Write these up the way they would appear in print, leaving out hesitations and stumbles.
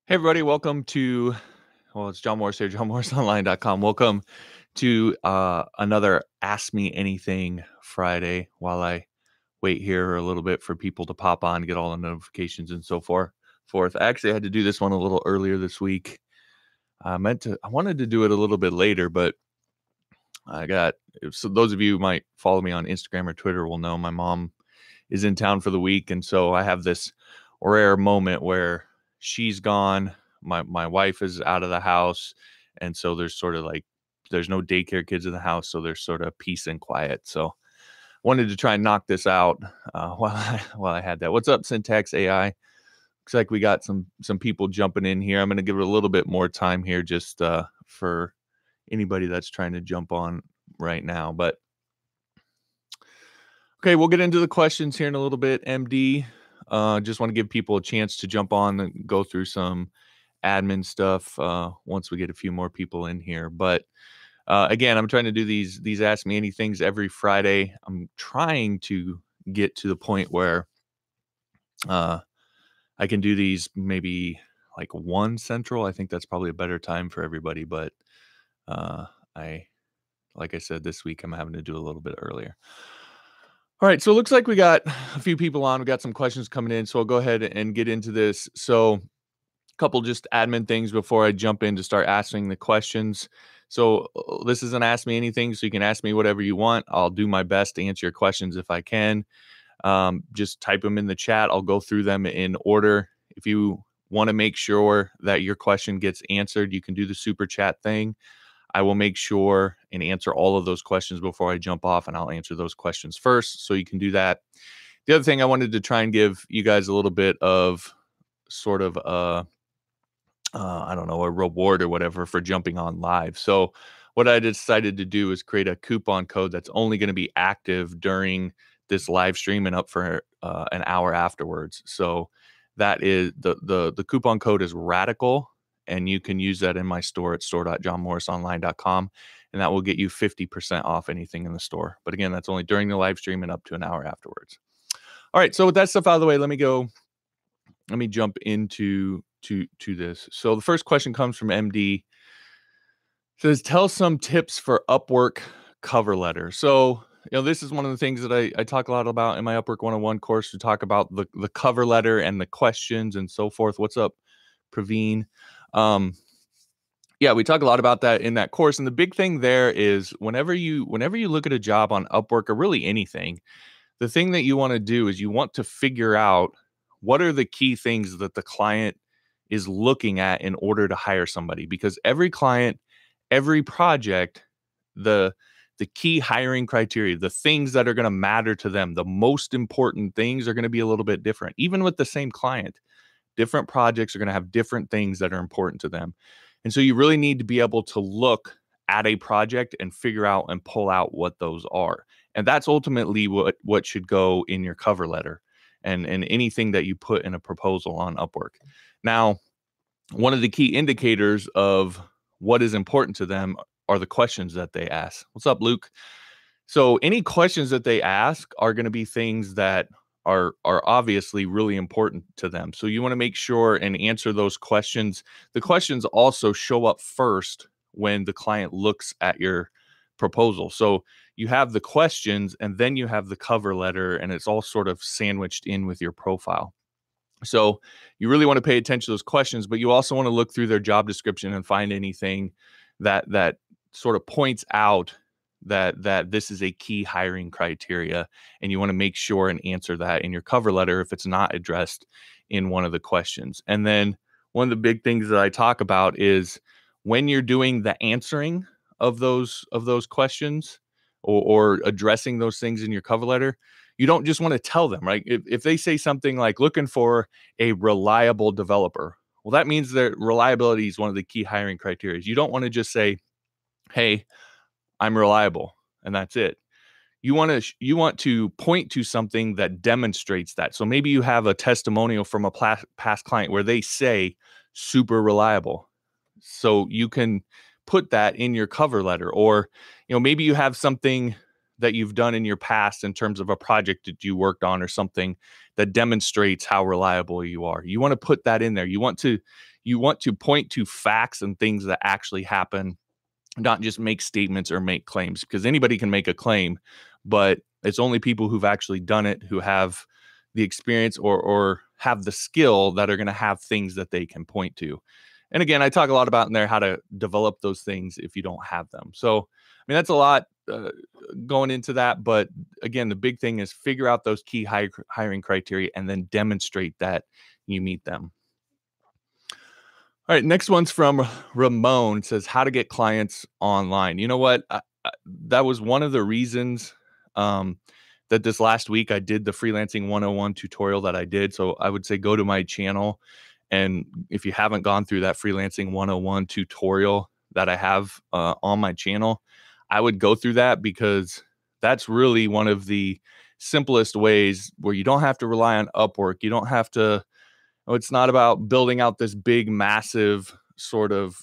Hey everybody, welcome to it's John Morris here, johnmorrisonline.com. Welcome to another Ask Me Anything Friday while I wait here a little bit for people to pop on, get all the notifications and so forth. I actually had to do this one a little earlier this week. I wanted to do it a little bit later, but so those of you who might follow me on Instagram or Twitter will know my mom is in town for the week. And so I have this rare moment where she's gone. My wife is out of the house. And so there's no daycare kids in the house. So there's sort of peace and quiet. So wanted to try and knock this out while I had that. What's up, Syntax AI? Looks like we got some people jumping in here. I'm going to give it a little bit more time here just for anybody that's trying to jump on right now. But okay, we'll get into the questions here in a little bit. MD, just want to give people a chance to jump on and go through some admin stuff once we get a few more people in here. But again, I'm trying to do these Ask Me Anythings every Friday. I'm trying to get to the point where I can do these maybe like 1 Central. I think that's probably a better time for everybody. But like I said, this week I'm having to do a little bit earlier. All right, so it looks like we got a few people on. We got some questions coming in, so I'll go ahead and get into this. So a couple just admin things before I jump in to start asking the questions. So this is an Ask Me Anything, so you can ask me whatever you want. I'll do my best to answer your questions if I can. Just type them in the chat. I'll go through them in order. If you want to make sure that your question gets answered, you can do the super chat thing. I will make sure and answer all of those questions before I jump off, and I'll answer those questions first. So you can do that. The other thing I wanted to try and give you guys a little bit of sort of I don't know, a reward or whatever for jumping on live. So what I decided to do is create a coupon code that's only going to be active during this live stream and up for an hour afterwards. So that is the coupon code is Radical. And you can use that in my store at store.johnmorrisonline.com. And that will get you 50% off anything in the store. But again, that's only during the live stream and up to an hour afterwards. All right, so with that stuff out of the way, let me jump into this. So the first question comes from MD. It says, tell some tips for Upwork cover letter. So, this is one of the things that I talk a lot about in my Upwork 101 course. To talk about the cover letter and the questions and so forth. What's up, Praveen? Yeah, we talk a lot about that in that course. And the big thing there is whenever you look at a job on Upwork or really anything, the thing that you want to do is you want to figure out what are the key things that the client is looking at in order to hire somebody. Because every client, every project, the key hiring criteria, the things that are going to matter to them, the most important things are going to be a little bit different. Even with the same client, different projects are going to have different things that are important to them. And so you really need to be able to look at a project and figure out and pull out what those are. And that's ultimately what should go in your cover letter and anything that you put in a proposal on Upwork. Now, one of the key indicators of what is important to them are the questions that they ask. What's up, Luke? So any questions that they ask are going to be things that are obviously really important to them. So you want to make sure and answer those questions. The questions also show up first when the client looks at your proposal. So you have the questions and then you have the cover letter, and it's all sort of sandwiched in with your profile. So you really want to pay attention to those questions, but you also want to look through their job description and find anything that sort of points out that this is a key hiring criteria, and you want to make sure and answer that in your cover letter if it's not addressed in one of the questions. And then one of the big things that I talk about is when you're doing the answering of those questions or addressing those things in your cover letter, you don't just want to tell them, right? If they say something like looking for a reliable developer, well, that means that reliability is one of the key hiring criteria. You don't want to just say, hey, I'm reliable, and that's it. You want to point to something that demonstrates that. So maybe you have a testimonial from a past client where they say super reliable. So you can put that in your cover letter, or maybe you have something that you've done in your past in terms of a project that you worked on or something that demonstrates how reliable you are. You want to put that in there. You want to point to facts and things that actually happen, not just make statements or make claims, because anybody can make a claim, but it's only people who've actually done it, who have the experience or have the skill, that are going to have things that they can point to. And again, I talk a lot about in there how to develop those things if you don't have them. So, I mean, that's a lot going into that. But again, the big thing is figure out those key hiring criteria and then demonstrate that you meet them. All right, next one's from Ramon. It says how to get clients online. You know what? That was one of the reasons that this last week I did the Freelancing 101 tutorial that I did. So I would say go to my channel. And if you haven't gone through that Freelancing 101 tutorial that I have on my channel, I would go through that, because that's really one of the simplest ways where you don't have to rely on Upwork. You don't have to, it's not about building out this big, massive sort of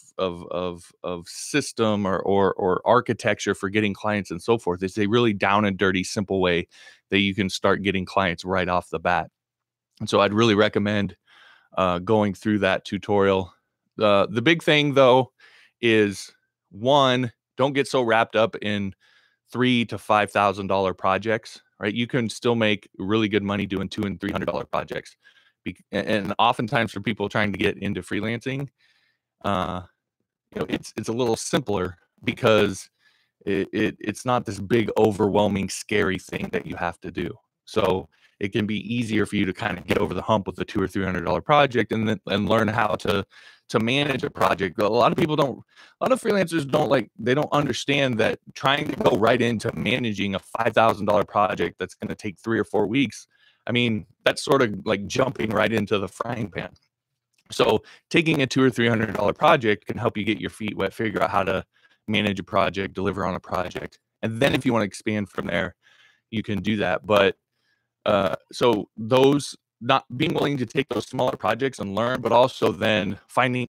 system or architecture for getting clients and so forth. It's a really down and dirty, simple way that you can start getting clients right off the bat. And so I'd really recommend going through that tutorial. The big thing, though, is one, don't get so wrapped up in $3,000 to $5,000 projects. Right? You can still make really good money doing $200 and $300 projects. And oftentimes for people trying to get into freelancing, it's a little simpler, because it's not this big, overwhelming, scary thing that you have to do. So it can be easier for you to kind of get over the hump with a $200 or $300 project, and learn how to manage a project. A lot of freelancers don't understand that trying to go right into managing a $5,000 project that's going to take 3 or 4 weeks. I mean, that's sort of like jumping right into the frying pan. So taking a $200 or $300 project can help you get your feet wet, figure out how to manage a project, deliver on a project. And then if you want to expand from there, you can do that. But so those, not being willing to take those smaller projects and learn, but also then finding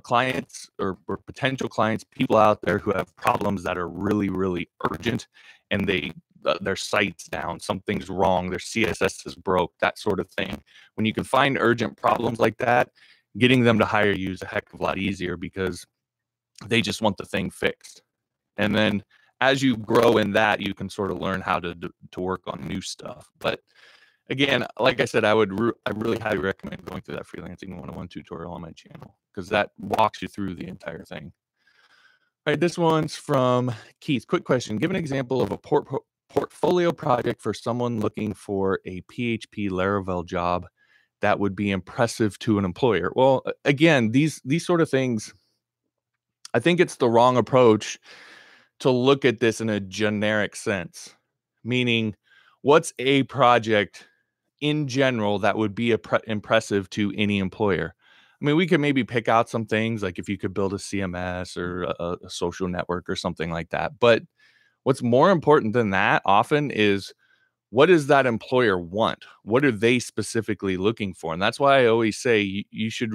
clients or potential clients, people out there who have problems that are really, really urgent, and their site's down, something's wrong, their CSS is broke, that sort of thing. When you can find urgent problems like that, getting them to hire you is a heck of a lot easier, because they just want the thing fixed. And then as you grow in that, you can sort of learn how to work on new stuff. But again, like I said, I really highly recommend going through that Freelancing 101 tutorial on my channel, because that walks you through the entire thing. All right, this one's from Keith. Quick question. Give an example of a portfolio project for someone looking for a PHP Laravel job that would be impressive to an employer. Well, again, these sort of things, I think it's the wrong approach to look at this in a generic sense, meaning what's a project in general that would be impressive to any employer. I mean, we could maybe pick out some things, like if you could build a CMS or a social network or something like that. But what's more important than that often is, what does that employer want? What are they specifically looking for? And that's why I always say you should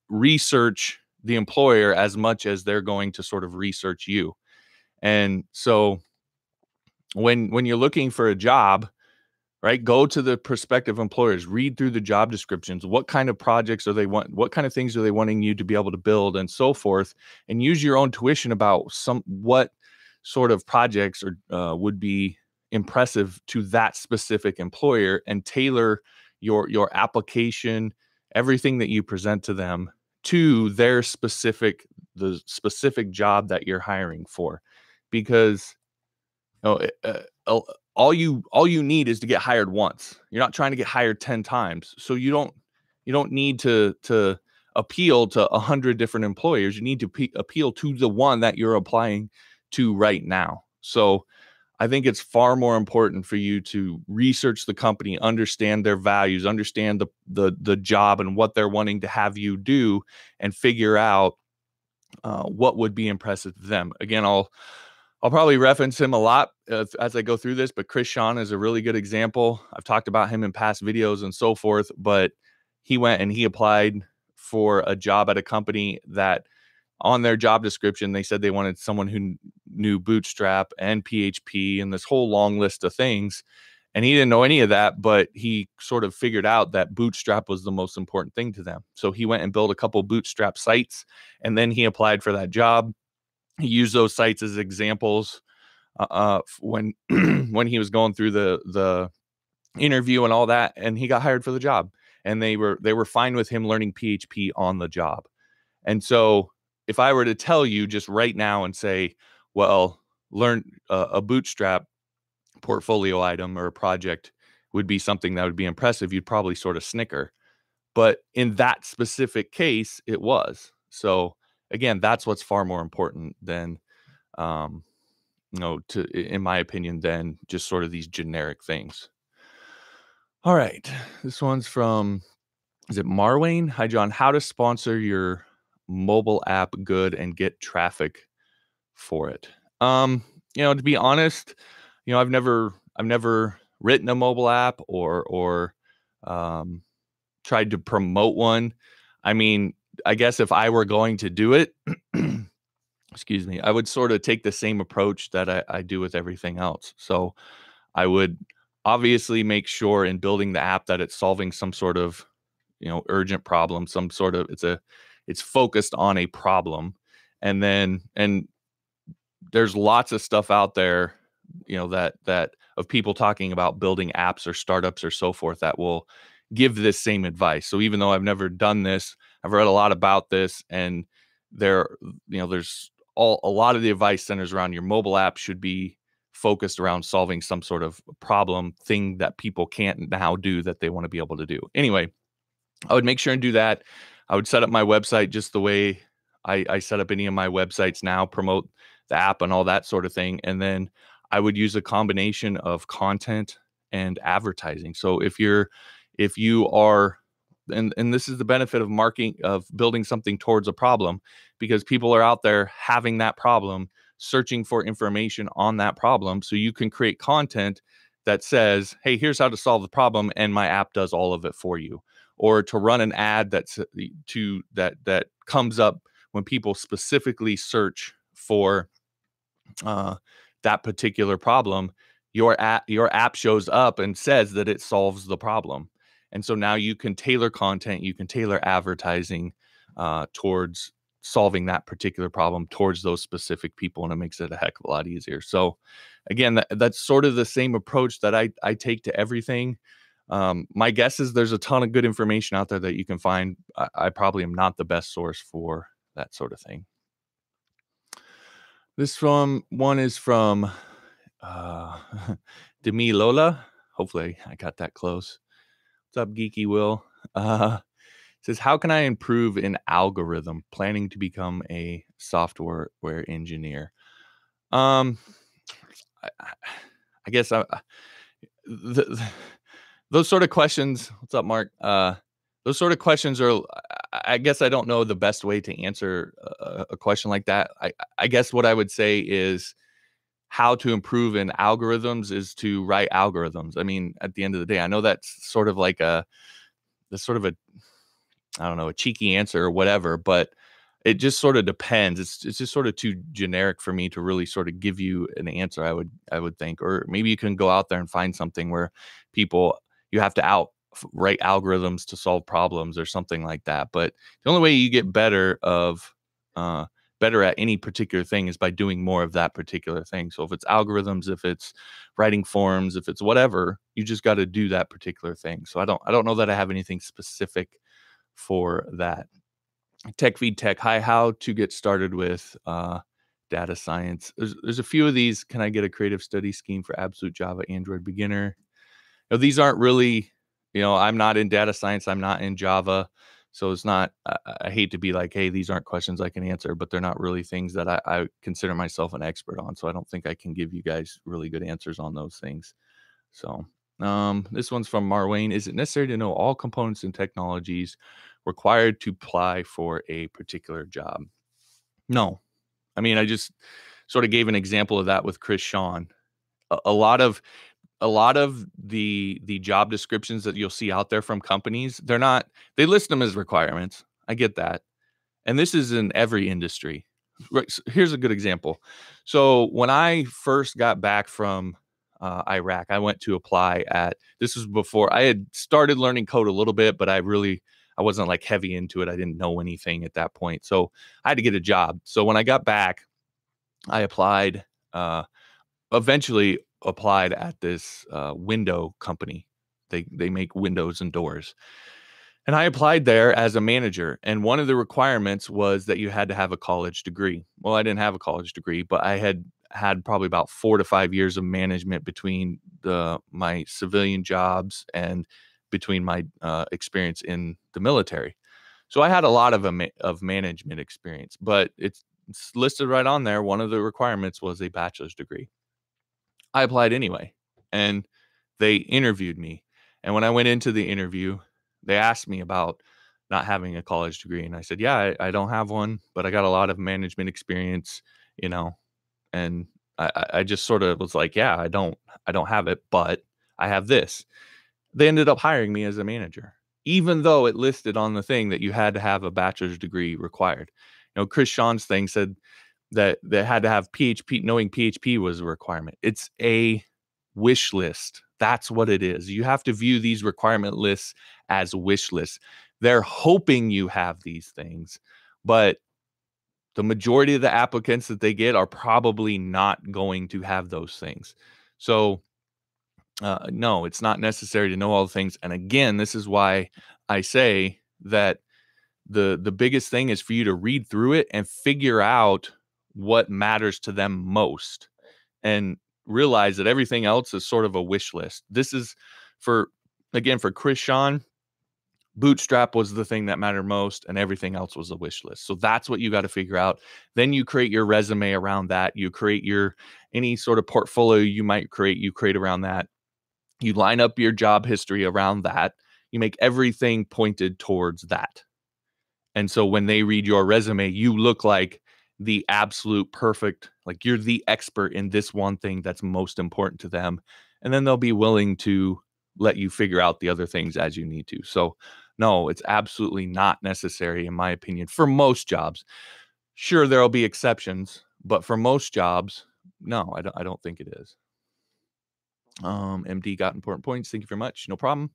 research the employer as much as they're going to sort of research you. And so when you're looking for a job, right, go to the prospective employers, read through the job descriptions. What kind of projects are they want? What kind of things are they wanting you to be able to build, and so forth? And use your own tuition about what sort of projects would be impressive to that specific employer, and tailor your application, everything that you present to them, to the specific job that you're hiring for. Because all you need is to get hired once. You're not trying to get hired 10 times. So you don't need to appeal to 100 different employers. You need to appeal to the one that you're applying to right now. So I think it's far more important for you to research the company, understand their values, understand the job and what they're wanting to have you do, and figure out what would be impressive to them. Again, I'll probably reference him a lot as I go through this, but Chris Sean is a really good example. I've talked about him in past videos and so forth, but he went and he applied for a job at a company that on their job description, they said they wanted someone who knew Bootstrap and PHP and this whole long list of things. And he didn't know any of that, but he sort of figured out that Bootstrap was the most important thing to them. So he went and built a couple Bootstrap sites, and then he applied for that job. He used those sites as examples when when he was going through the interview and all that, and he got hired for the job. And they were fine with him learning PHP on the job. And so if I were to tell you just right now and say, well, learn a Bootstrap portfolio item or a project would be something that would be impressive, you'd probably sort of snicker. But in that specific case, it was. So again, that's what's far more important than, in my opinion, than just sort of these generic things. All right. This one's from, is it Marwayne? Hi, John. How to sponsor your mobile app good and get traffic for it. To be honest, I've never written a mobile app or tried to promote one. I mean, I guess if I were going to do it, excuse me, I would sort of take the same approach that I do with everything else. So I would obviously make sure in building the app that it's solving some sort of, urgent problem, some sort of, it's focused on a problem. And there's lots of stuff out there, that of people talking about building apps or startups or so forth that will give this same advice. So even though I've never done this, I've read a lot about this, and there's a lot of the advice centers around your mobile app should be focused around solving some sort of problem thing that people can't now do that they want to be able to do. Anyway, I would make sure and do that. I would set up my website just the way I set up any of my websites now, promote the app and all that sort of thing. And then I would use a combination of content and advertising. So if you are, and this is the benefit of marketing, of building something towards a problem, because people are out there having that problem, searching for information on that problem. So you can create content that says, hey, here's how to solve the problem, and my app does all of it for you. Or to run an ad that comes up when people specifically search for that particular problem, your app shows up and says that it solves the problem. And so now you can tailor content, you can tailor advertising towards solving that particular problem towards those specific people, and it makes it a heck of a lot easier. So again, that's sort of the same approach that I take to everything. My guess is there's a ton of good information out there that you can find. I probably am not the best source for that sort of thing. This one is from Demi Lola. Hopefully I got that close. What's up, Geeky Will? Says, how can I improve in algorithm? Planning to become a software engineer. I guess those sort of questions. What's up, Mark? Those sort of questions are, I guess I don't know the best way to answer a question like that. I guess what I would say is how to improve in algorithms is to write algorithms. I mean, at the end of the day, I know that's sort of like a cheeky answer or whatever, but it just sort of depends. It's just sort of too generic for me to really sort of give you an answer, I would think. Or maybe you can go out there and find something where you have to write algorithms to solve problems or something like that. But the only way you get better at any particular thing is by doing more of that particular thing. So if it's algorithms, if it's writing forms, if it's whatever, you just got to do that particular thing. So I don't know that I have anything specific for that. Tech Feed Tech, hi, how to get started with data science. There's a few of these. Can I get a creative study scheme for absolute Java Android beginner? These aren't really, I'm not in data science. I'm not in Java. So it's not, I hate to be like, hey, these aren't questions I can answer, but they're not really things that I consider myself an expert on. So I don't think I can give you guys really good answers on those things. So this one's from Marwayne. Is it necessary to know all components and technologies required to apply for a particular job? No. I mean, I just sort of gave an example of that with Chris Sean. A lot of the job descriptions that you'll see out there from companies, they list them as requirements. I get that. And this is in every industry. Right, so here's a good example. So when I first got back from Iraq, I went to apply at, this was before I had started learning code a little bit, but I wasn't like heavy into it. I didn't know anything at that point. So I had to get a job. So when I got back, I applied, uh, eventually applied at this window company. They make windows and doors. And I applied there as a manager, and one of the requirements was that you had to have a college degree. Well, I didn't have a college degree, but I had probably about 4 to 5 years of management between my civilian jobs and between my experience in the military. So I had a lot of management experience, but it's listed right on there. One of the requirements was a bachelor's degree. I applied anyway, and they interviewed me. And when I went into the interview, they asked me about not having a college degree, and I said, "Yeah, I don't have one, but I got a lot of management experience, you know." And I just sort of was like, "Yeah, I don't have it, but I have this." They ended up hiring me as a manager, even though it listed on the thing that you had to have a bachelor's degree required. Chris Sean's thing said that they had to have PHP. Knowing PHP was a requirement. It's a wish list. That's what it is. You have to view these requirement lists as wish lists. They're hoping you have these things, but the majority of the applicants that they get are probably not going to have those things. So, no, it's not necessary to know all the things. And again, this is why I say that the biggest thing is for you to read through it and figure out what matters to them most, and realize that everything else is sort of a wish list. This is for, again, for Chris Sean, Bootstrap was the thing that mattered most, and everything else was a wish list. So that's what you got to figure out. Then you create your resume around that. You create any sort of portfolio you might create, you create around that. You line up your job history around that. You make everything pointed towards that. And so when they read your resume, you look like the absolute perfect, like you're the expert in this one thing that's most important to them. And then they'll be willing to let you figure out the other things as you need to. So, no, it's absolutely not necessary, in my opinion, for most jobs. Sure, there'll be exceptions, but for most jobs, no, I don't think it is. MD got important points. Thank you very much. No problem.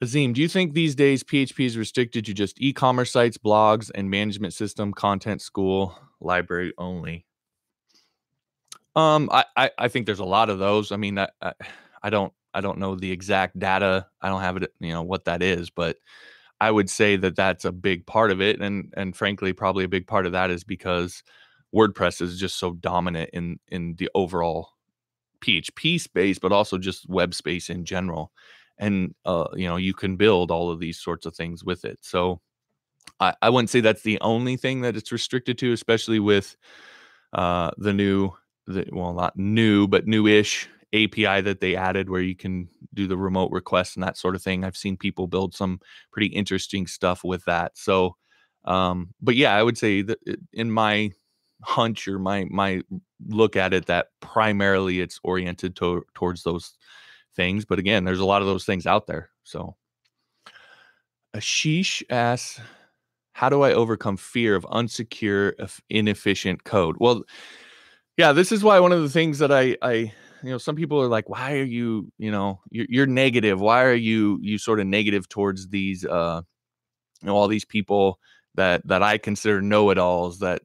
Azim, do you think these days PHP is restricted to just e-commerce sites, blogs, and management system, content, school, library only? I think there's a lot of those. I mean, I don't know the exact data. I don't have it, what that is, but I would say that that's a big part of it, and frankly, probably a big part of that is because WordPress is just so dominant in the overall PHP space, but also just web space in general. And you can build all of these sorts of things with it. So I wouldn't say that's the only thing that it's restricted to, especially with well, not new, but newish API that they added where you can do the remote requests and that sort of thing. I've seen people build some pretty interesting stuff with that. So, but yeah, I would say that in my hunch or my look at it, that primarily it's oriented towards those things. But again, there's a lot of those things out there. So Ashish asks, how do I overcome fear of unsecure, inefficient code? Well, yeah, this is why one of the things that I some people are like, why are you're negative? Why are you sort of negative towards these, all these people that I consider know-it-alls that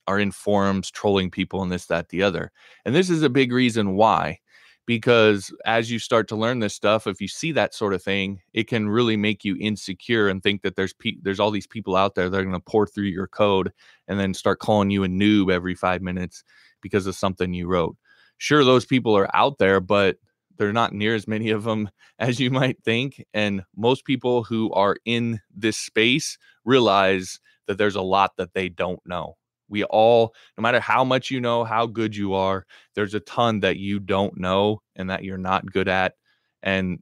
are in forums trolling people and this, that, the other. And this is a big reason why, because as you start to learn this stuff, if you see that sort of thing, it can really make you insecure and think that there's all these people out there that are going to pour through your code and then start calling you a noob every 5 minutes because of something you wrote. Sure, those people are out there, but there are not near as many of them as you might think. And most people who are in this space realize that there's a lot that they don't know. We all, no matter how much you know, how good you are, there's a ton that you don't know and that you're not good at. And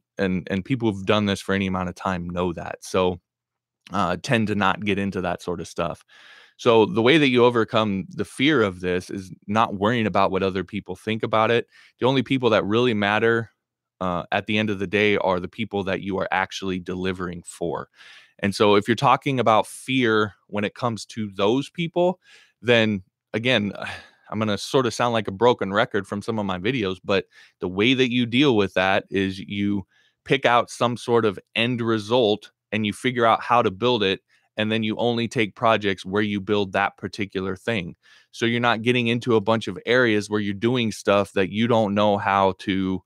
people who've done this for any amount of time know that. So tend to not get into that sort of stuff. So the way that you overcome the fear of this is not worrying about what other people think about it. The only people that really matter at the end of the day are the people that you are actually delivering for. And so if you're talking about fear when it comes to those people, then again, I'm going to sort of sound like a broken record from some of my videos, but the way that you deal with that is you pick out some sort of end result and you figure out how to build it. And then you only take projects where you build that particular thing. So you're not getting into a bunch of areas where you're doing stuff that you don't know how to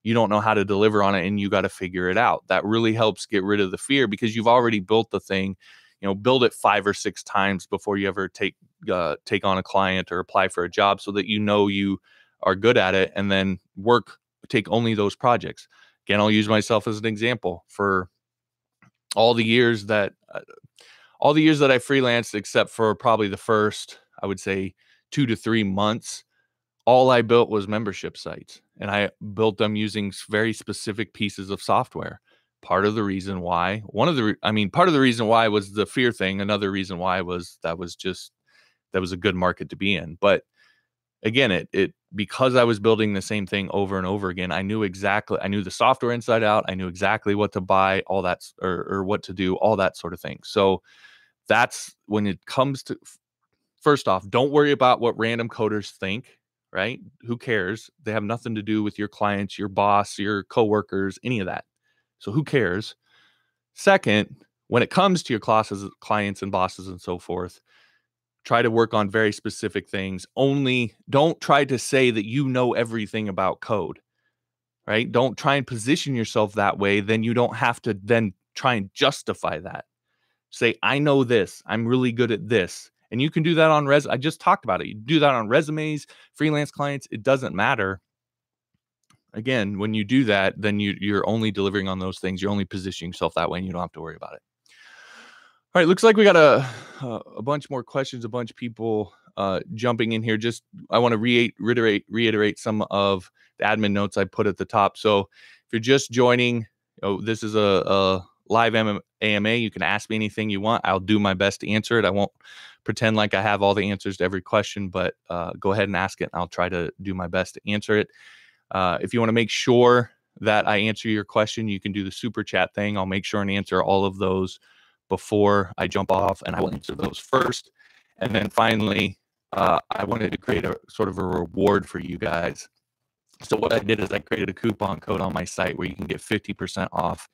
deliver on it, and you got to figure it out. That really helps get rid of the fear because you've already built the thing. Build it 5 or 6 times before you ever take on a client or apply for a job, so that you are good at it, and then take only those projects. Again, I'll use myself as an example. For all the years that I freelanced, except for probably the first, I would say 2 to 3 months, all I built was membership sites, and I built them using very specific pieces of software. Part of the reason why was the fear thing. Another reason why was that was a good market to be in. But again, because I was building the same thing over and over again, I knew the software inside out. I knew exactly what to buy, all that, or what to do, all that sort of thing. So that's when it comes to, first off, don't worry about what random coders think, right? Who cares? They have nothing to do with your clients, your boss, your coworkers, any of that. So who cares? Second, when it comes to your clients and bosses and so forth, try to work on very specific things. Only don't try to say that you know everything about code, right? Don't try and position yourself that way. Then you don't have to then try and justify that. Say, I know this. I'm really good at this. And you can do that on I just talked about it. You do that on resumes, freelance clients. It doesn't matter. Again, when you do that, then you're only delivering on those things. You're only positioning yourself that way, and you don't have to worry about it. All right, looks like we got a bunch more questions, a bunch of people jumping in here. I want to reiterate some of the admin notes I put at the top. So if you're just joining, this is a live AMA. You can ask me anything you want. I'll do my best to answer it. I won't pretend like I have all the answers to every question, but go ahead and ask it, and I'll try to do my best to answer it. If you want to make sure that I answer your question, you can do the super chat thing. I'll make sure and answer all of those before I jump off, and I will answer those first. And then finally, I wanted to create a sort of a reward for you guys. So what I did is I created a coupon code on my site where you can get 50% off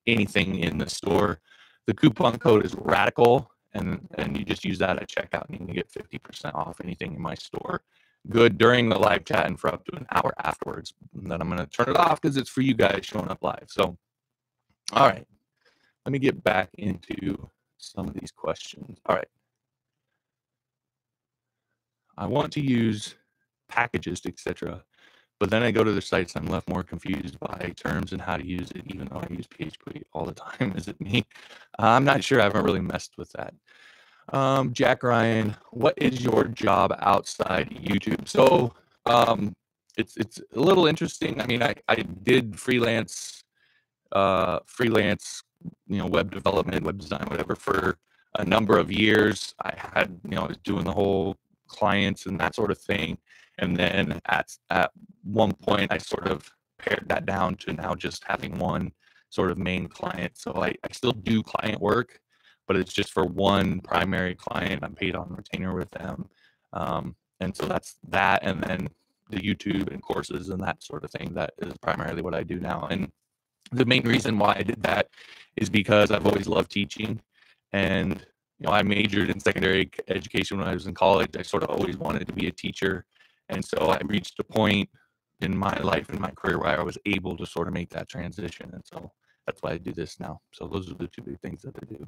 anything in the store. The coupon code is RADICAL, and you just use that at checkout, and you can get 50% off anything in my store. Good during the live chat and for up to an hour afterwards. And then I'm going to turn it off because it's for you guys showing up live. So, all right. Let me get back into some of these questions. All right. I want to use packages, etc. But then I go to the sites, I'm left more confused by terms and how to use it, even though I use PHP all the time. Is it me? I'm not sure. I haven't really messed with that. Jack Ryan, what is your job outside YouTube? So it's a little interesting. I mean, I did freelance, web development, web design, whatever, for a number of years. I was doing the whole clients and that sort of thing. And then at one point, I sort of pared that down to now just having one sort of main client. So I still do client work, but it's just for one primary client. I'm paid on retainer with them. And so that's that. And then the YouTube and courses and that sort of thing. That is primarily what I do now. And the main reason why I did that is because I've always loved teaching. And, I majored in secondary education when I was in college. I sort of always wanted to be a teacher. And so I reached a point in my life and my career where I was able to sort of make that transition. And so that's why I do this now. So those are the two big things that I do.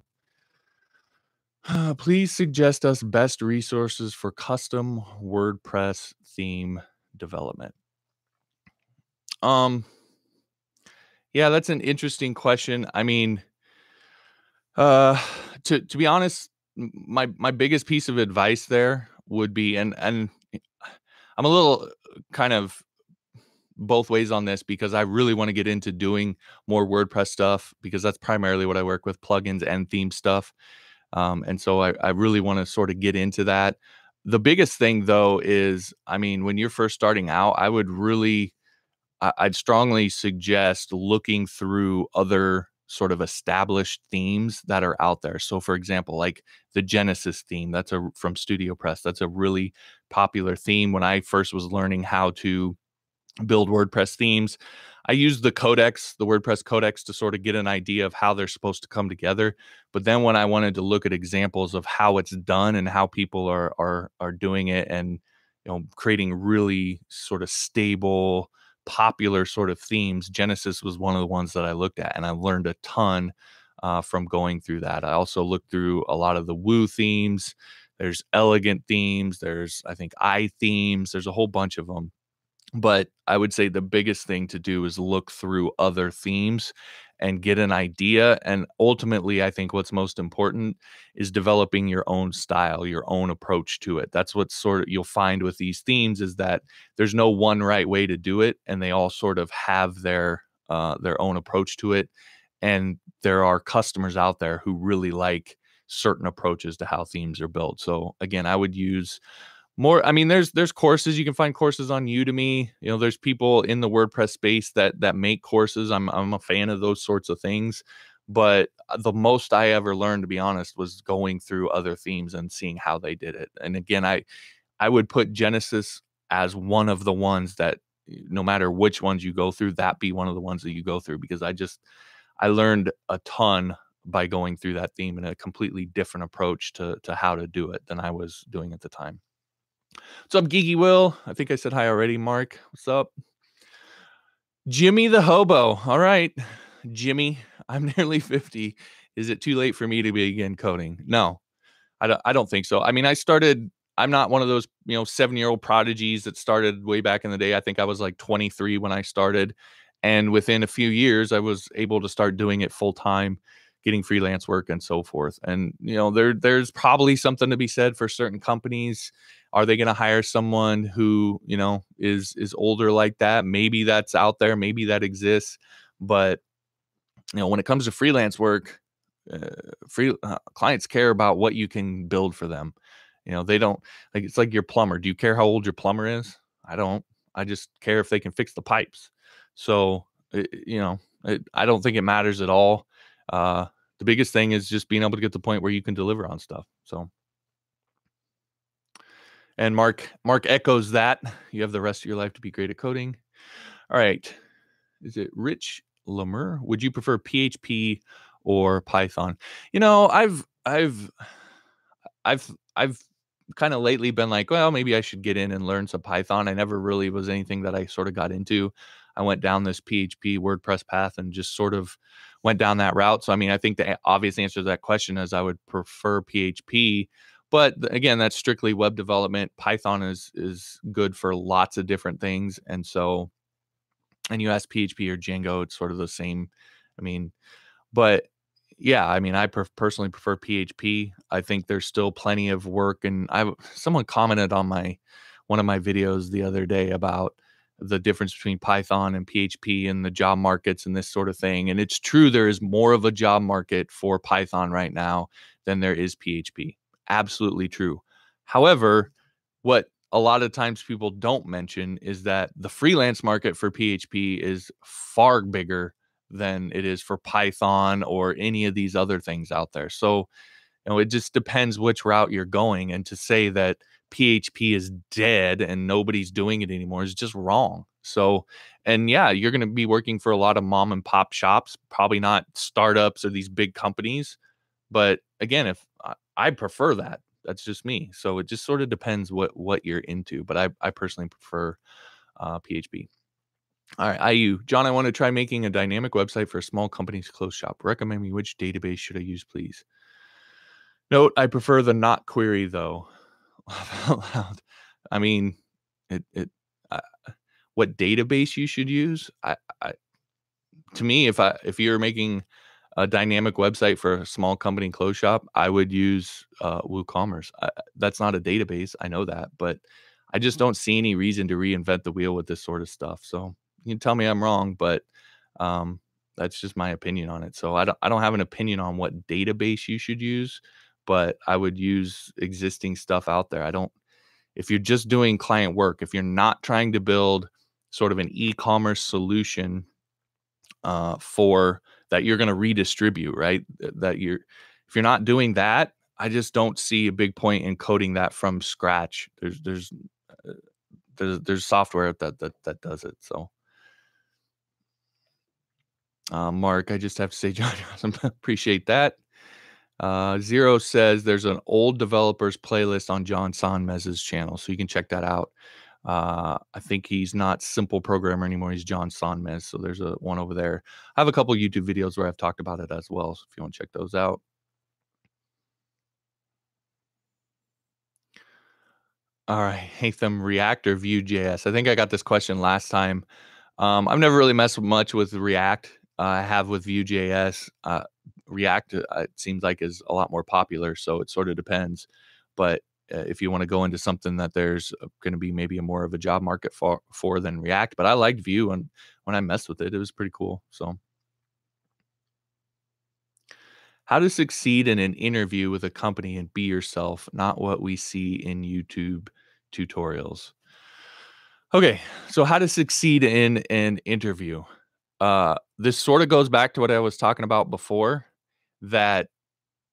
Please suggest us best resources for custom WordPress theme development. Yeah, that's an interesting question. I mean, to be honest, my biggest piece of advice there would be, and I'm a little kind of both ways on this because I really want to get into doing more WordPress stuff because that's primarily what I work with, plugins and theme stuff. And so I really want to sort of get into that. The biggest thing though is, I mean, when you're first starting out, I'd strongly suggest looking through other sort of established themes that are out there. So for example, like the Genesis theme, from Studio Press. That's a really popular theme. When I first was learning how to build WordPress themes, I used the codex, the WordPress codex, to sort of get an idea of how they're supposed to come together. But then when I wanted to look at examples of how it's done and how people are doing it, and creating really sort of stable, popular sort of themes, Genesis was one of the ones that I looked at, and I learned a ton from going through that. I also looked through a lot of the Woo themes. There's elegant themes. There's, I think, I themes. There's a whole bunch of them. But I would say the biggest thing to do is look through other themes and get an idea. And ultimately, I think what's most important is developing your own style, your own approach to it. That's what sort of you'll find with these themes, is that there's no one right way to do it, and they all sort of have their own approach to it. And there are customers out there who really like certain approaches to how themes are built. So again, I would use more. I mean, there's courses. You can find courses on Udemy. There's people in the WordPress space that make courses. I'm a fan of those sorts of things. But the most I ever learned, to be honest, was going through other themes and seeing how they did it. And again, I would put Genesis as one of the ones that, no matter which ones you go through, that be one of the ones that you go through, because I learned a ton by going through that theme, and a completely different approach to how to do it than I was doing at the time. What's up, Geeky Will? I think I said hi already. Mark, what's up? Jimmy the Hobo. All right, Jimmy, I'm nearly 50. Is it too late for me to begin coding? No, I don't think so. I mean, I'm not one of those, 7-year-old prodigies that started way back in the day. I think I was like 23 when I started. And within a few years, I was able to start doing it full time, getting freelance work and so forth. And, there's probably something to be said for certain companies. Are they going to hire someone who, is older like that? Maybe that's out there. Maybe that exists. But, when it comes to freelance work, clients care about what you can build for them. They don't, like, it's like your plumber. Do you care how old your plumber is? I don't. I just care if they can fix the pipes. So, I don't think it matters at all. The biggest thing is just being able to get to the point where you can deliver on stuff. So, and Mark echoes that. You have the rest of your life to be great at coding. All right. Is it Rich Lemur? Would you prefer PHP or Python? I've kind of lately been like, well, maybe I should get in and learn some Python. I never really was anything that I sort of got into. I went down this PHP WordPress path and just sort of went down that route. So, I mean, I think the obvious answer to that question is I would prefer PHP. But again, that's strictly web development. Python is good for lots of different things. And so, and you ask PHP or Django, it's sort of the same. I mean, but yeah, I mean, I personally prefer PHP. I think there's still plenty of work, and someone commented on one of my videos the other day about the difference between Python and PHP and the job markets and this sort of thing. And it's true, there is more of a job market for Python right now than there is PHP. Absolutely true. However, what a lot of times people don't mention is that the freelance market for PHP is far bigger than it is for Python or any of these other things out there. So, it just depends which route you're going. And to say that PHP is dead and nobody's doing it anymore is just wrong. So, and yeah, you're going to be working for a lot of mom and pop shops, probably not startups or these big companies. But again, if I prefer that, that's just me. So it just sort of depends what you're into. But I personally prefer PHP. All right, IU. John, I want to try making a dynamic website for a small company's clothes shop. Recommend me which database should I use, please? Note, I prefer the not query, though. I mean, uh, what database you should use? To me, if you're making a dynamic website for a small company clothes shop, I would use WooCommerce. That's not a database. I know that, but I just don't see any reason to reinvent the wheel with this sort of stuff. So you can tell me I'm wrong, but that's just my opinion on it. So I don't have an opinion on what database you should use, but I would use existing stuff out there. If you're just doing client work, if you're not trying to build sort of an e-commerce solution, for that you're going to redistribute, right? That if you're not doing that, I just don't see a big point in coding that from scratch. There's software that does it. So, Mark, I just have to say, John, appreciate that. Zero says there's an old developers playlist on John Sonmez's channel, so you can check that out. I think he's not Simple Programmer anymore. He's John Sonmez. So there's one over there. I have a couple YouTube videos where I've talked about it as well. So if you want to check those out. All right. Hatham, React or Vue.js? I think I got this question last time. I've never really messed much with React. I have with Vue.js. React, it seems like, is a lot more popular. So it sort of depends. But if you want to go into something that there's going to be maybe more of a job market for than React. But I liked Vue, and when I messed with it, it was pretty cool. So, how to succeed in an interview with a company and be yourself, not what we see in YouTube tutorials. Okay, so how to succeed in an interview. This sort of goes back to what I was talking about before, that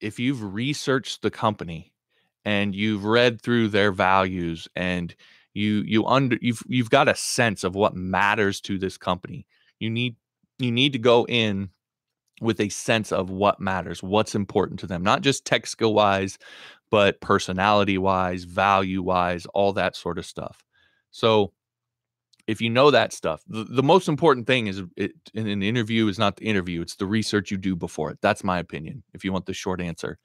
if you've researched the company and you've read through their values and you've got a sense of what matters to this company, you need to go in with a sense of what matters, what's important to them, not just tech skill wise, but personality wise, value wise, all that sort of stuff. So if you know that stuff, the most important thing is in an interview is not the interview, it's the research you do before it. That's my opinion, if you want the short answer.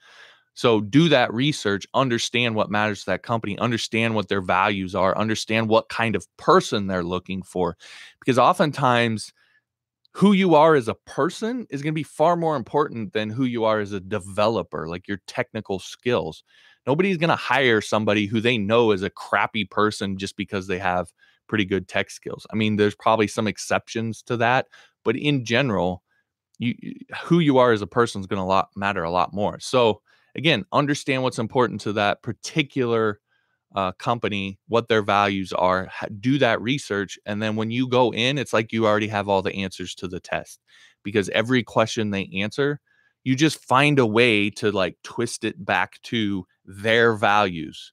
So do that research, understand what matters to that company, understand what their values are, understand what kind of person they're looking for. Because oftentimes who you are as a person is going to be far more important than who you are as a developer, like your technical skills. Nobody's going to hire somebody who they know is a crappy person just because they have pretty good tech skills. I mean, there's probably some exceptions to that, but in general, who you are as a person is going to matter a lot more. So again, understand what's important to that particular company, what their values are, do that research. And then when you go in, it's like you already have all the answers to the test, because every question they answer, you just find a way to like twist it back to their values,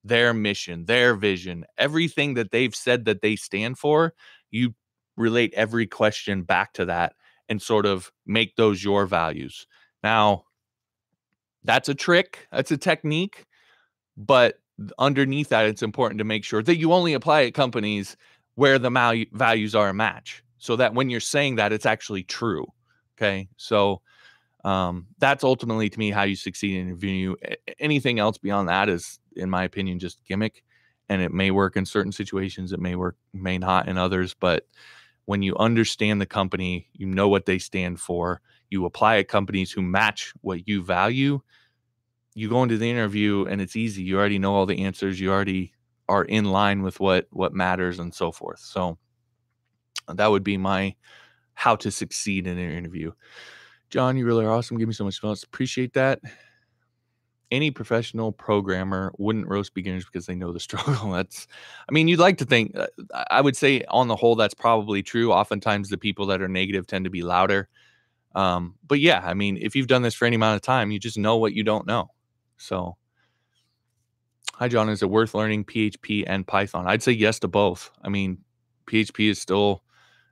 their mission, their vision, everything that they've said that they stand for. You relate every question back to that and sort of make those your values. Now, that's a trick, that's a technique, but underneath that, it's important to make sure that you only apply at companies where the values are a match, so that when you're saying that, it's actually true. Okay. So that's ultimately, to me, how you succeed in interviewing. Anything else beyond that is, in my opinion, just gimmick, and it may work in certain situations. It may work, may not in others. But when you understand the company, you know what they stand for, you apply at companies who match what you value, you go into the interview and it's easy. You already know all the answers. You already are in line with what matters and so forth. So that would be my how to succeed in an interview. John, you really are awesome. Give me so much fun. Appreciate that. Any professional programmer wouldn't roast beginners because they know the struggle. You'd like to think, I would say on the whole, that's probably true. Oftentimes the people that are negative tend to be louder. But yeah, I mean, if you've done this for any amount of time, you just know what you don't know. So, hi, John. Is it worth learning PHP and Python? I'd say yes to both. I mean, PHP is still,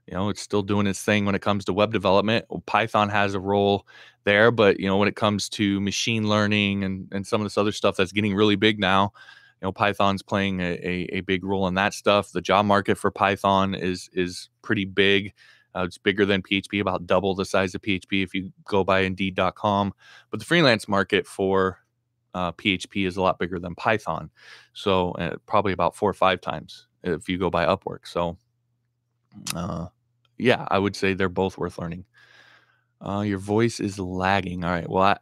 it's still doing its thing when it comes to web development. Python has a role there, but, when it comes to machine learning and some of this other stuff that's getting really big now, Python's playing a big role in that stuff. The job market for Python is pretty big. It's bigger than PHP, about double the size of PHP if you go by Indeed.com. But the freelance market for PHP is a lot bigger than Python. So probably about 4 or 5 times if you go by Upwork. So yeah, I would say they're both worth learning. Your voice is lagging. All right. Well,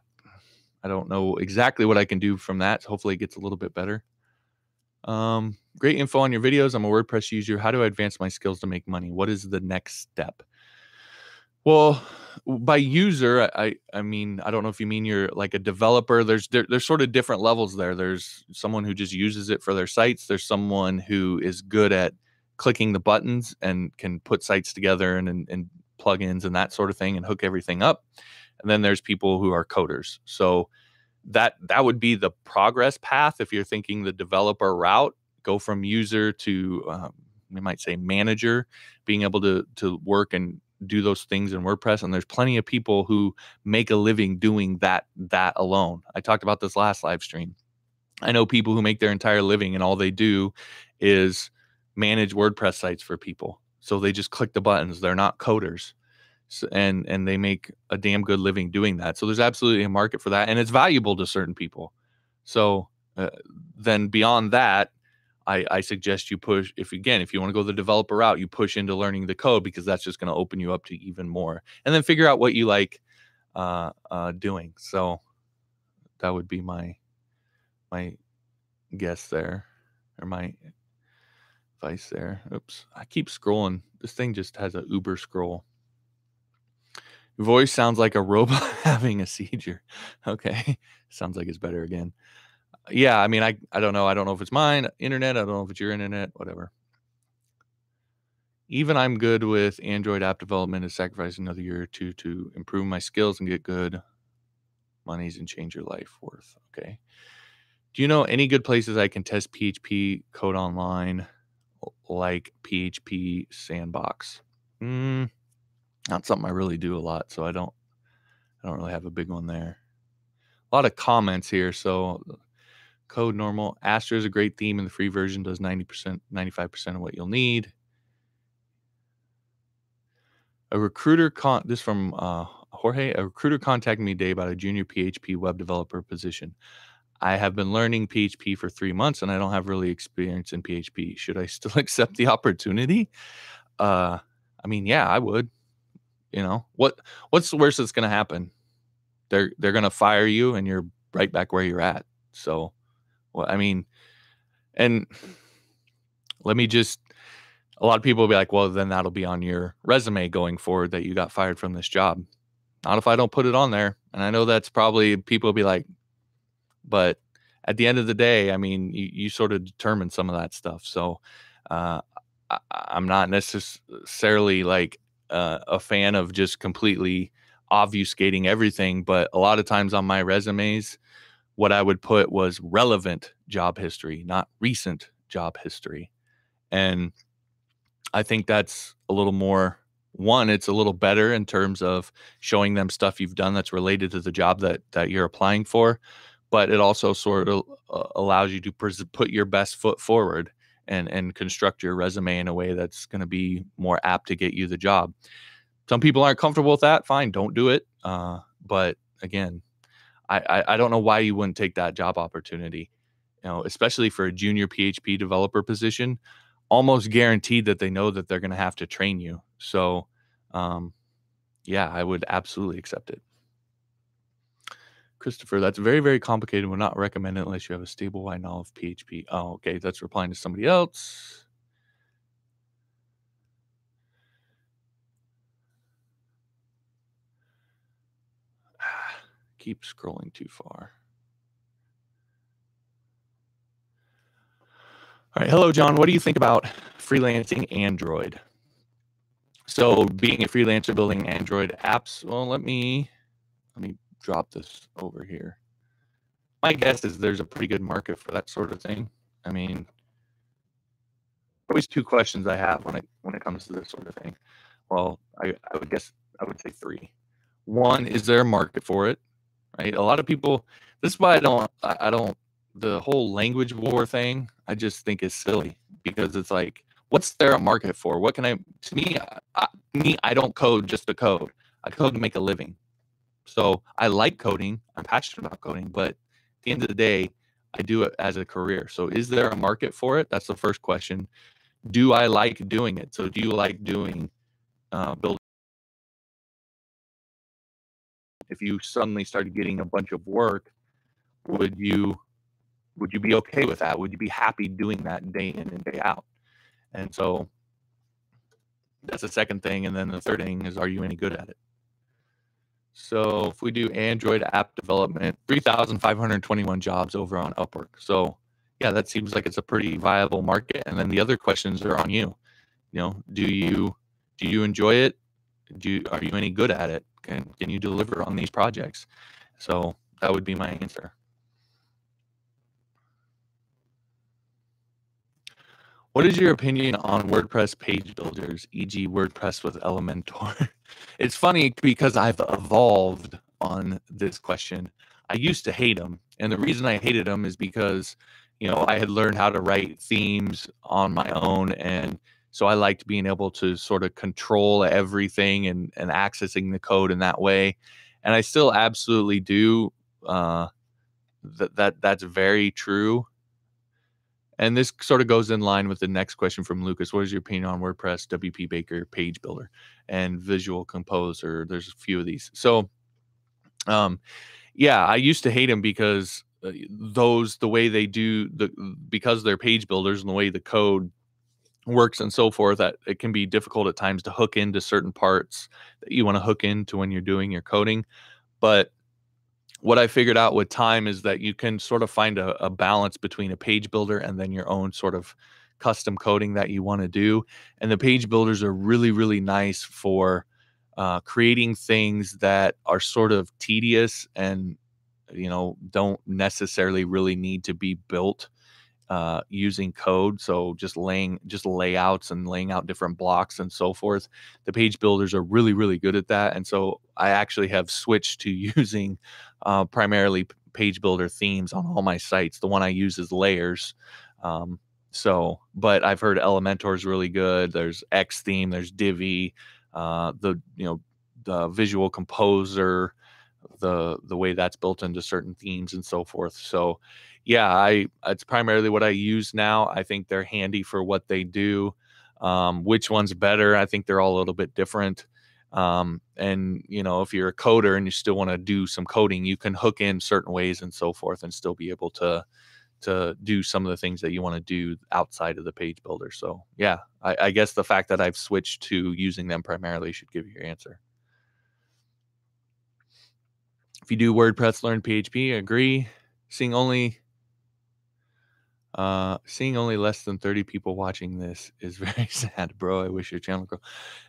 I don't know exactly what I can do from that. Hopefully it gets a little bit better. Great info on your videos. I'm a WordPress user. How do I advance my skills to make money? What is the next step? Well, by user, I mean, I don't know if you mean you're like a developer. There's sort of different levels there. There's someone who just uses it for their sites. There's someone who is good at clicking the buttons and can put sites together and plugins and that sort of thing and hook everything up. And then there's people who are coders. So that would be the progress path. If you're thinking the developer route, go from user to, we might say manager, being able to work and do those things in WordPress. And there's plenty of people who make a living doing that alone. I talked about this last live stream. I know people who make their entire living and all they do is manage WordPress sites for people. So they just click the buttons. They're not coders. So, and they make a damn good living doing that. So there's absolutely a market for that, and it's valuable to certain people. So then beyond that, I suggest you push, if you want to go the developer route, you push into learning the code, because that's just going to open you up to even more. And then figure out what you like doing. So that would be my guess there, or my advice there. Oops, I keep scrolling. This thing just has a uber scroll. Your voice sounds like a robot having a seizure. Okay, sounds like it's better again. Yeah, I mean, I don't know. I don't know if it's mine internet. I don't know if it's your internet. Whatever. Even I'm good with Android app development, is sacrificing another year or two to improve my skills and get good monies and change your life worth. Okay. Do you know any good places I can test PHP code online, like PHP Sandbox? Not something I really do a lot, so I don't really have a big one there. A lot of comments here. So code normal. Astra is a great theme, and the free version does 90%, 95% of what you'll need. A recruiter this from Jorge. A recruiter contacted me today about a junior PHP web developer position. I have been learning PHP for 3 months, and I don't have really experience in PHP. Should I still accept the opportunity? I mean, yeah, I would. You know, what's the worst that's going to happen? They're going to fire you, and you're right back where you're at. So, well, I mean, and let me just, a lot of people will be like, well, then that'll be on your resume going forward that you got fired from this job. Not if I don't put it on there. And I know that's probably, people will be like, but at the end of the day, I mean, you sort of determine some of that stuff. So I'm not necessarily like a fan of just completely obfuscating everything, but a lot of times on my resumes, what I would put was relevant job history, not recent job history. And I think that's a little more, it's a little better in terms of showing them stuff you've done that's related to the job that you're applying for. But it also sort of allows you to put your best foot forward and construct your resume in a way that's going to be more apt to get you the job. Some people aren't comfortable with that. Fine, don't do it. But again, I don't know why you wouldn't take that job opportunity. You know, especially for a junior PHP developer position, almost guaranteed that they know that they're going to have to train you. So, yeah, I would absolutely accept it. Christopher, that's very, very complicated. Would not recommend it unless you have a stable wide knowledge of PHP. Oh, okay. That's replying to somebody else. Keep scrolling too far. All right. Hello, John. What do you think about freelancing Android? So being a freelancer building Android apps, well, let me drop this over here. My guess is there's a pretty good market for that sort of thing. I mean, always two questions I have when it comes to this sort of thing. Well, I would say three. One, is there a market for it? Right? A lot of people, this is why I don't, the whole language war thing, I just think is silly, because it's like, what's there a market for? What can I don't code just to code. I code to make a living. So I like coding. I'm passionate about coding, but at the end of the day, I do it as a career. So is there a market for it? That's the first question. Do I like doing it? So do you like doing building? If you suddenly started getting a bunch of work, would you be okay with that? Would you be happy doing that day in and day out? And so that's the second thing. And then the third thing is, are you any good at it? So if we do Android app development, 3,521 jobs over on Upwork. So yeah, that seems like it's a pretty viable market. And then the other questions are on you. You know, do you enjoy it? are you any good at it? Can you deliver on these projects? So that would be my answer. What is your opinion on WordPress page builders, e.g. WordPress with Elementor? It's funny because I've evolved on this question. I used to hate them, and the reason I hated them is because, I had learned how to write themes on my own, and so I liked being able to sort of control everything and accessing the code in that way. And I still absolutely do. That's very true. And this sort of goes in line with the next question from Lucas. What is your opinion on WordPress, WP Baker, Page Builder, and Visual Composer? There's a few of these. So, yeah, I used to hate them because the way they do because they're page builders and the way the code works and so forth, that it can be difficult at times to hook into certain parts that you want to hook into when you're doing your coding. But what I figured out with time is that you can sort of find a balance between a page builder and then your own sort of custom coding that you want to do. And the page builders are really, really nice for creating things that are sort of tedious and, don't necessarily really need to be built using code. So just layouts and laying out different blocks and so forth. The page builders are really, really good at that. And so I actually have switched to using primarily page builder themes on all my sites. The one I use is Layers. But I've heard Elementor is really good. There's X theme, there's Divi, the Visual Composer, the way that's built into certain themes and so forth. So yeah, it's primarily what I use now. I think they're handy for what they do. Which one's better? I think they're all a little bit different. And if you're a coder and you still want to do some coding, you can hook in certain ways and so forth and still be able to do some of the things that you want to do outside of the page builder. So yeah, I guess the fact that I've switched to using them primarily should give you your answer. If you do WordPress, learn PHP. I agree. Seeing only less than 30 people watching this is very sad, bro. I wish your channel would grow.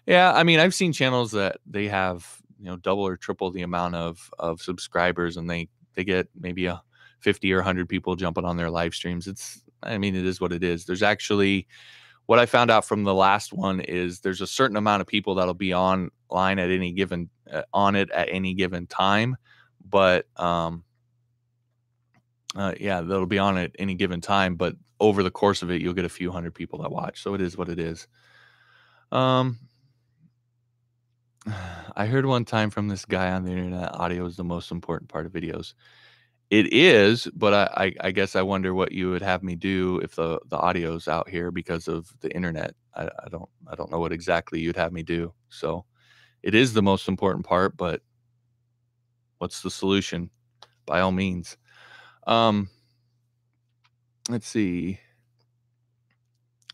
Yeah, I mean, I've seen channels that they have, double or triple the amount of subscribers, and they get maybe a 50 or 100 people jumping on their live streams. It is what it is. There's actually, what I found out from the last one is there's a certain amount of people that'll be online at any given on it at any given time. But yeah, that'll be on at any given time. But over the course of it, you'll get a few hundred people that watch. So it is what it is. I heard one time from this guy on the internet, audio is the most important part of videos. It is, but I guess I wonder what you would have me do if the audio's out here because of the internet. I don't know what exactly you'd have me do. So it is the most important part, but what's the solution? By all means. Let's see.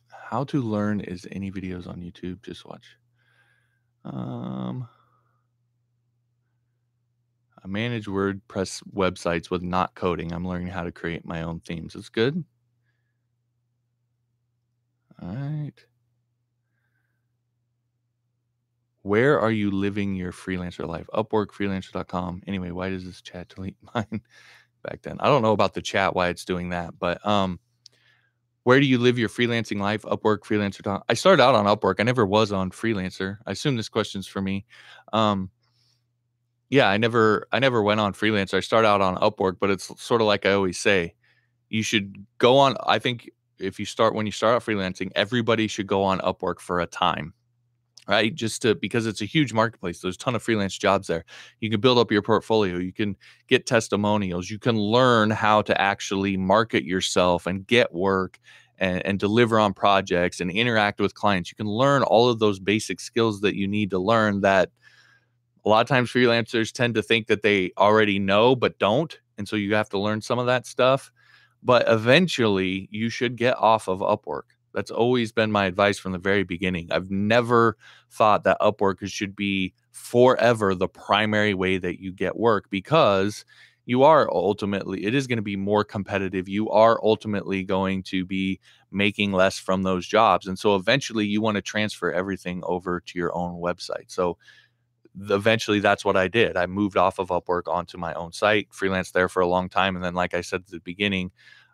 How to learn is any videos on YouTube? Just watch. I manage WordPress websites with not coding. I'm learning how to create my own themes. That's good. All right. Where are you living your freelancer life? Upwork, freelancer.com. Anyway, why does this chat delete mine back then? I don't know about the chat, why it's doing that, but where do you live your freelancing life? Upwork, freelancer.com. I started out on Upwork. I never was on Freelancer. I assume this question's for me. Yeah, I never went on Freelancer. I started out on Upwork, but it's sort of like I always say, you should go on. I think when you start out freelancing, everybody should go on Upwork for a time. Right? Because it's a huge marketplace. There's a ton of freelance jobs there. You can build up your portfolio. You can get testimonials. You can learn how to actually market yourself and get work and deliver on projects and interact with clients. You can learn all of those basic skills that you need to learn that a lot of times freelancers tend to think that they already know, but don't. And so you have to learn some of that stuff. But eventually you should get off of Upwork. That's always been my advice from the very beginning. I've never thought that Upwork should be forever the primary way that you get work, because it is going to be more competitive. You are ultimately going to be making less from those jobs. And so eventually you want to transfer everything over to your own website. So eventually that's what I did. I moved off of Upwork onto my own site, freelanced there for a long time. And then, like I said at the beginning,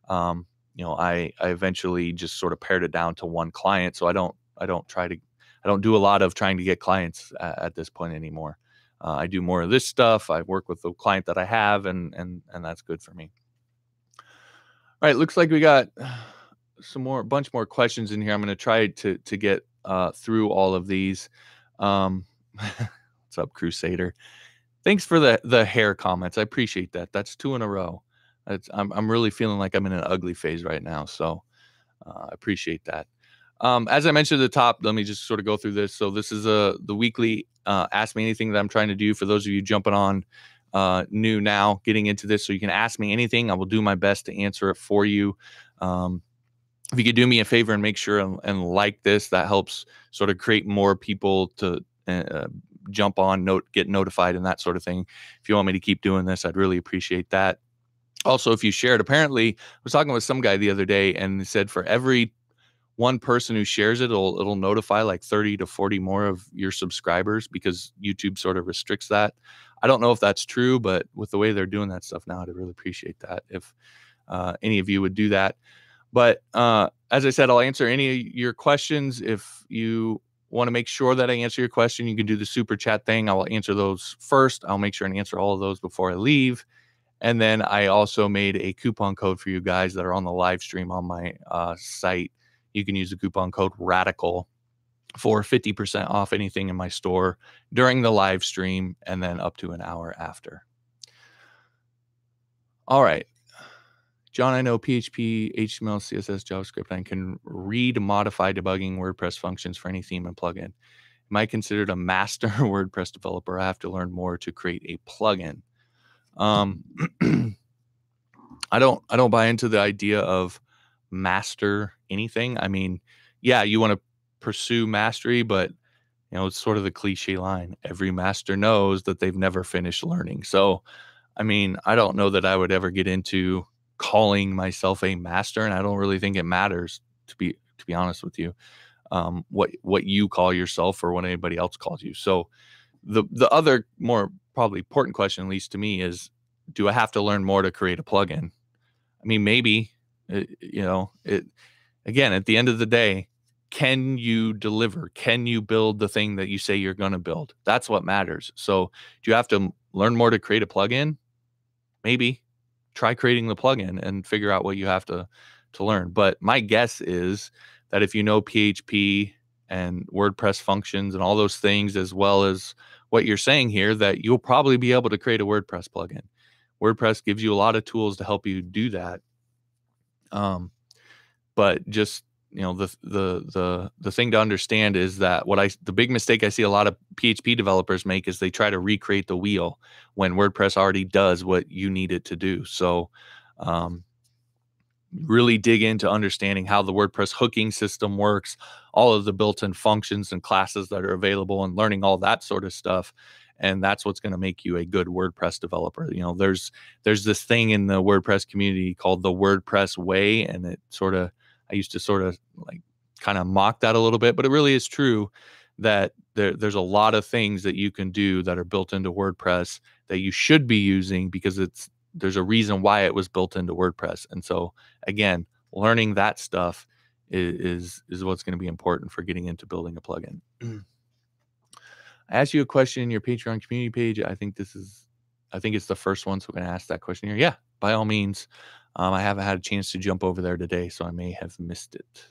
I eventually just sort of pared it down to one client. So I don't do a lot of trying to get clients at this point anymore. I do more of this stuff. I work with the client that I have, and that's good for me. All right, looks like we got a bunch more questions in here. I'm going to try to get through all of these. What's up, Crusader? Thanks for the hair comments. I appreciate that. That's 2 in a row. I'm really feeling like I'm in an ugly phase right now, so I appreciate that. As I mentioned at the top, let me just sort of go through this. So this is the weekly Ask Me Anything that I'm trying to do for those of you jumping on new now, getting into this. So you can ask me anything. I will do my best to answer it for you. If you could do me a favor and make sure and like this, that helps sort of create more people to jump on, get notified and that sort of thing. If you want me to keep doing this, I'd really appreciate that. Also, if you share it, apparently I was talking with some guy the other day and he said for every one person who shares it, it'll notify like 30 to 40 more of your subscribers because YouTube sort of restricts that. I don't know if that's true, but with the way they're doing that stuff now, I'd really appreciate that if any of you would do that. But as I said, I'll answer any of your questions. If you want to make sure that I answer your question, you can do the super chat thing. I will answer those first. I'll make sure and answer all of those before I leave. And then I also made a coupon code for you guys that are on the live stream on my site. You can use the coupon code RADICAL for 50% off anything in my store during the live stream and then up to an hour after. All right. John, I know PHP, HTML, CSS, JavaScript, and can read, modify, debugging WordPress functions for any theme and plugin. Am I considered a master WordPress developer? I have to learn more to create a plugin. I don't buy into the idea of master anything. I mean, yeah, you want to pursue mastery, but it's sort of the cliche line. Every master knows that they've never finished learning. So, I mean, I don't know that I would ever get into calling myself a master, and I don't really think it matters to be honest with you, what you call yourself or what anybody else calls you. So the other more probably important question, at least to me, is do I have to learn more to create a plugin? I mean, maybe, again, at the end of the day, can you deliver? Can you build the thing that you say you're going to build? That's what matters. So do you have to learn more to create a plugin? Maybe. Try creating the plugin and figure out what you have to learn. But my guess is that if you know PHP and WordPress functions and all those things, as well as what you're saying here, that you'll probably be able to create a WordPress plugin. WordPress gives you a lot of tools to help you do that. But just, the thing to understand is that the big mistake I see a lot of PHP developers make is they try to recreate the wheel when WordPress already does what you need it to do. So, really dig into understanding how the WordPress hooking system works, all of the built-in functions and classes that are available, and learning all that sort of stuff. And that's what's going to make you a good WordPress developer. There's this thing in the WordPress community called the WordPress way, and I used to sort of like kind of mock that a little bit, but it really is true that there's a lot of things that you can do that are built into WordPress that you should be using because there's a reason why it was built into WordPress. And so again, learning that stuff is what's going to be important for getting into building a plugin. I asked you a question in your Patreon community page. I think it's the first one. So we're going to ask that question here. Yeah, by all means. I haven't had a chance to jump over there today, so I may have missed it.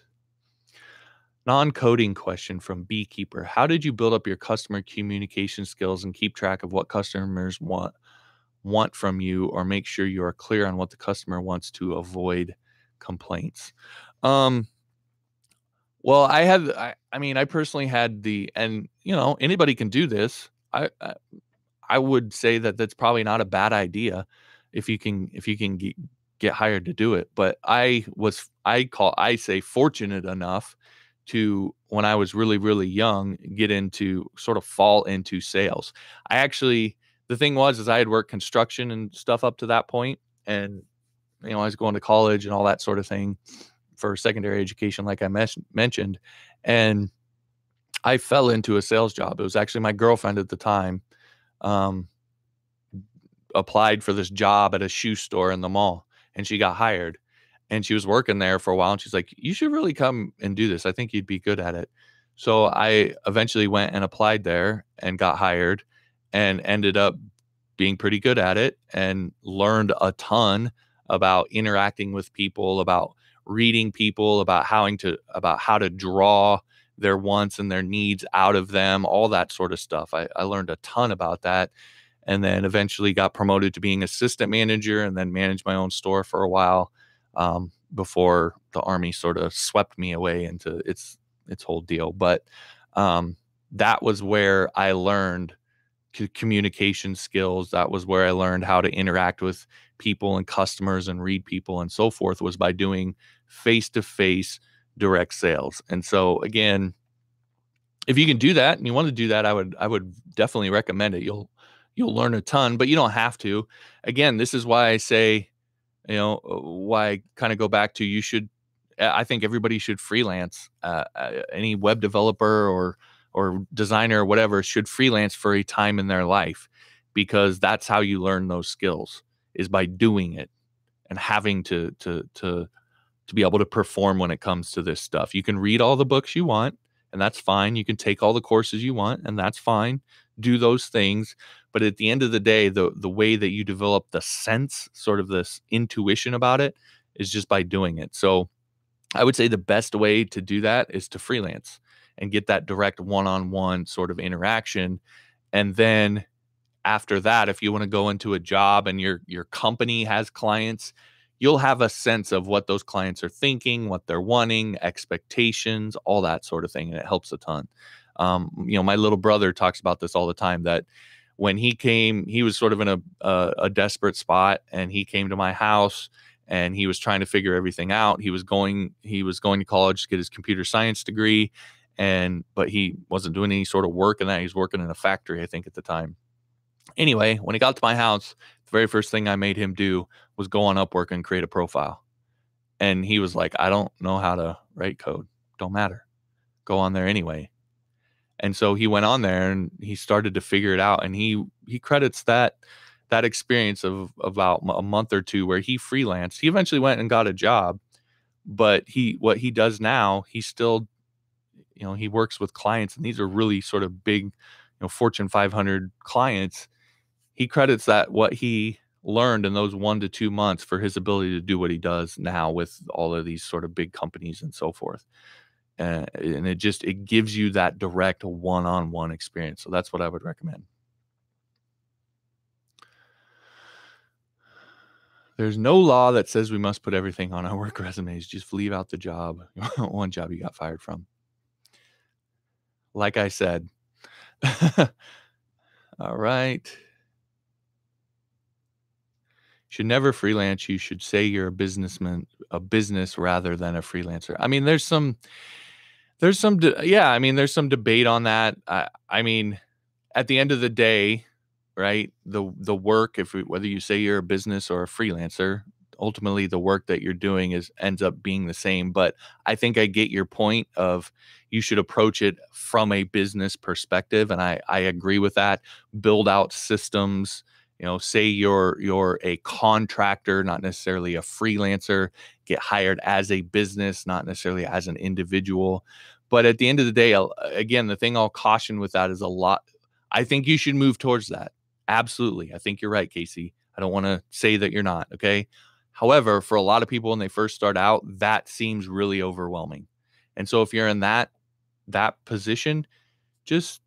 Non-coding question from Beekeeper. How did you build up your customer communication skills and keep track of what customers want from you, or make sure you are clear on what the customer wants to avoid complaints? Well, I personally had anybody can do this. I would say that that's probably not a bad idea if you can get hired to do it. But I say fortunate enough to, when I was really, really young, fall into sales. the thing was, is I had worked construction and stuff up to that point, and I was going to college and all that sort of thing for secondary education, like I mentioned, and I fell into a sales job. It was actually my girlfriend at the time. Um, Applied for this job at a shoe store in the mall, and she got hired, and she was working there for a while, and she's like, "You should really come and do this. I think you'd be good at it." So I eventually went and applied there and got hired and ended up being pretty good at it and learned a ton about interacting with people, about reading people, about how to draw their wants and their needs out of them, all that sort of stuff. I learned a ton about that, and then eventually got promoted to being assistant manager and then managed my own store for a while, before the army sort of swept me away into its whole deal. But that was where I learned communication skills. That was where I learned how to interact with people and customers and read people and so forth, was by doing face-to-face direct sales. And so again, if you can do that and you want to do that, I would definitely recommend it. You'll learn a ton, but you don't have to. Again, this is why I say, why I kind of go back to, I think everybody should freelance. Any web developer or designer or whatever should freelance for a time in their life, because that's how you learn those skills, is by doing it and having to be able to perform when it comes to this stuff. You can read all the books you want, and that's fine. You can take all the courses you want, and that's fine. Do those things. But at the end of the day, the way that you develop the sense, sort of this intuition about it, is just by doing it. So I would say the best way to do that is to freelance and get that direct one-on-one sort of interaction. And then after that, if you want to go into a job and your company has clients, you'll have a sense of what those clients are thinking, what they're wanting, expectations, all that sort of thing, and it helps a ton. My little brother talks about this all the time, that when he came, he was sort of in a desperate spot, and he came to my house and he was trying to figure everything out. He was going to college to get his computer science degree, but he wasn't doing any sort of work in that. He was working in a factory, I think, at the time. Anyway, when he got to my house, the very first thing I made him do was go on Upwork and create a profile. And he was like, "I don't know how to write code. Don't matter. Go on there anyway." And so he went on there and he started to figure it out. And he credits that experience of about a month or two where he freelanced. He eventually went and got a job, but what he does now, he still, he works with clients, and these are really sort of big, Fortune 500 clients. He credits that what he learned in those 1 to 2 months for his ability to do what he does now with all of these sort of big companies and so forth. And it gives you that direct one-on-one experience. So that's what I would recommend. There's no law that says we must put everything on our work resumes. Just leave out the job, one job you got fired from. Like I said. All right. Should never freelance. You should say you're a businessman, a business rather than a freelancer. I mean, there's some debate on that. I mean, at the end of the day, right? The work, whether you say you're a business or a freelancer, ultimately the work that you're doing ends up being the same. But I think I get your point of, you should approach it from a business perspective, and I agree with that. Build out systems. Say you're a contractor, not necessarily a freelancer. Get hired as a business, not necessarily as an individual. But at the end of the day, again, the thing I'll caution with that is I think you should move towards that. Absolutely. I think you're right, Casey. I don't want to say that you're not. Okay. However, for a lot of people, when they first start out, that seems really overwhelming. And so if you're in that position, just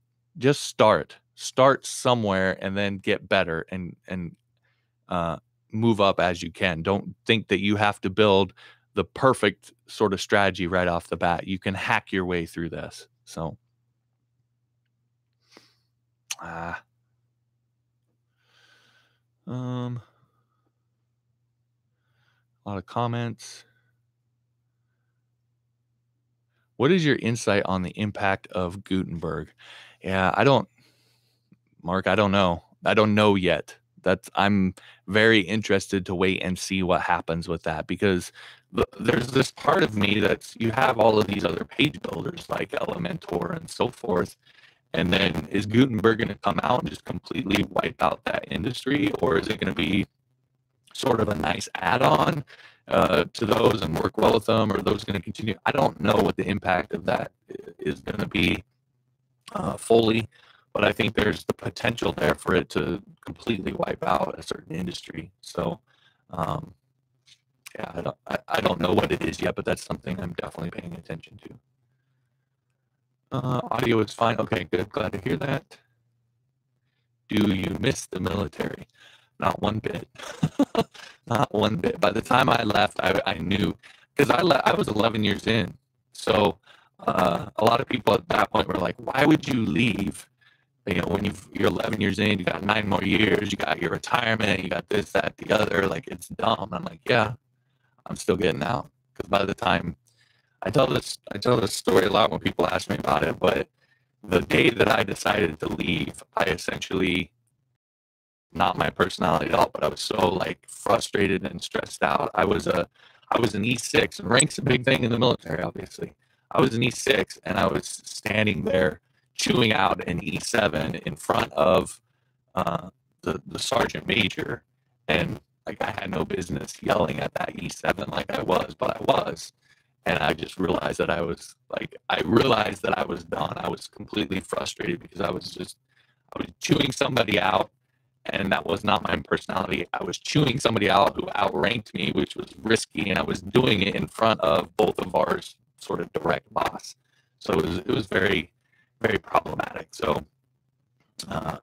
start somewhere and then get better and move up as you can. Don't think that you have to build the perfect sort of strategy right off the bat. You can hack your way through this. So, a lot of comments. What is your insight on the impact of Gutenberg? Yeah, Mark, I don't know. I don't know yet. I'm very interested to wait and see what happens with that, because there's this part of me that's, you have all of these other page builders like Elementor and so forth, and then is Gutenberg going to come out and just completely wipe out that industry, or is it going to be sort of a nice add-on to those and work well with them, or are those going to continue? I don't know what the impact of that is going to be fully, but I think there's the potential there for it to completely wipe out a certain industry. So, yeah, I don't know what it is yet, but that's something I'm definitely paying attention to. Audio is fine. Okay, good. Glad to hear that. Do you miss the military? Not one bit. Not one bit. By the time I left, I knew, because I was 11 years in. So a lot of people at that point were like, why would you leave? You know, when you're 11 years in, you got 9 more years, you got your retirement, you got this, that, the other. Like, it's dumb. I'm like, yeah, I'm still getting out. Because by the time, I tell this story a lot when people ask me about it, but the day that I decided to leave, I essentially, not my personality at all, but I was so like frustrated and stressed out. I was an E6, and rank's a big thing in the military, obviously. I was an E6, and I was standing there chewing out an E7 in front of the sergeant major, and like, I had no business yelling at that E7 like I was, but I was. And I just realized that I was done. I was completely frustrated because I was chewing somebody out, and that was not my personality. I was chewing somebody out who outranked me, which was risky, and I was doing it in front of both of our sort of direct boss. So it was very, very problematic. So